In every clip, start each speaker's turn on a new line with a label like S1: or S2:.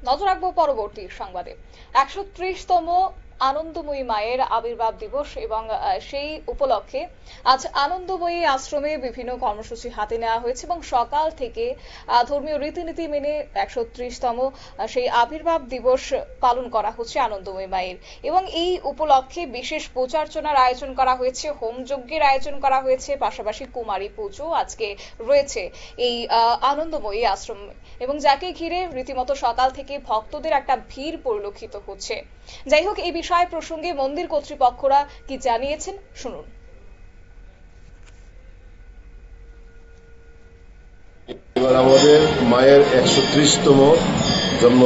S1: নজর রাখবো পরবর্তী সংবাদে। ১৩০তম আনন্দময়ী মায়ের আবির্ভাব দিবস এবং সেই উপলক্ষে আজ আনন্দময়ী আশ্রমে বিভিন্ন কর্মসূচি হাতে নেওয়া হয়েছে এবং সকাল থেকে ধর্মীয় রীতিনীতি মেনে ১৩০তম সেই আবির্ভাব দিবস পালন করা হচ্ছে আনন্দময়ী মায়ের। এবং এই উপলক্ষে বিশেষ পূজার্চনার আয়োজন করা হয়েছে, হোমযজ্ঞের আয়োজন করা হয়েছে, পাশাপাশি কুমারী পুজো আজকে রয়েছে এই আনন্দময়ী আশ্রমে, এবং যাকে ঘিরে রীতিমতো সকাল থেকে ভক্তদের একটা ভিড় পরিলক্ষিত হচ্ছে। যাই হোক, এই বিষয় প্রসঙ্গে মন্দির কর্তৃপক্ষরা কি জানিয়েছেন শুনুন।
S2: এবার আমাদের মায়ের ১৩০তম জন্ম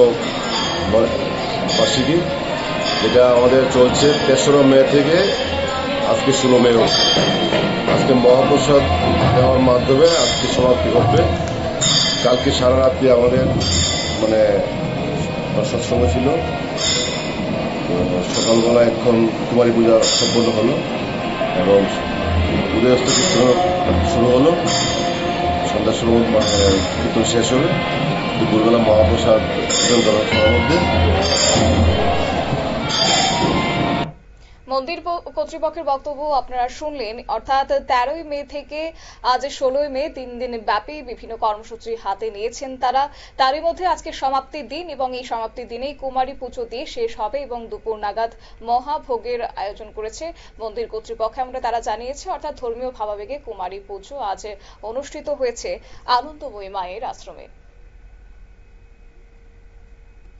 S2: বার্ষিকী, যেটা আমাদের চলছে ৩রা মে থেকে আজকে ১৬ মে। আজকে মহাপ্রসাদ দেওয়ার মাধ্যমে আজকে সমাপ্তি ঘটবে। কালকে সারা রাত্রি আমাদের সৎসঙ্গ ছিল। সকালবেলা এখন কুমারী পূজা সম্পন্ন হলো এবং উদয়স্ত কীর্তন শুরু হলো। সন্ধ্যার সময় কীর্তন শেষ হবে। দুপুরবেলা মহাপ্রসাদ বিতরণ করা সবার মধ্যে।
S1: মন্দির কর্তৃপক্ষের বক্তব্য আপনারা শুনলেন। অর্থাৎ ১৩ই মে থেকে আজ ১৬ই মে ৩ দিন ব্যাপী বিভিন্ন কর্মসূচি হাতে নিয়েছেন তারা। তারই মধ্যে আজকে সমাপ্তির দিন এবং এই সমাপ্তির দিনেই কুমারী পুজো দিয়ে শেষ হবে এবং দুপুর নাগাদ মহাভোগের আয়োজন করেছে মন্দির কর্তৃপক্ষ, এমনটা তারা জানিয়েছে। অর্থাৎ ধর্মীয় ভাবাবেগে কুমারী পুজো আজ অনুষ্ঠিত হয়েছে আনন্দময়ী মায়ের আশ্রমে।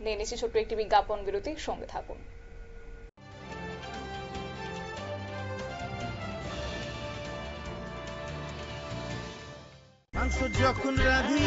S1: নিয়ে নিচ্ছি ছোট্ট একটি বিজ্ঞাপন বিরতি, সঙ্গে থাকুন।
S3: মাংস যখন রাঁধি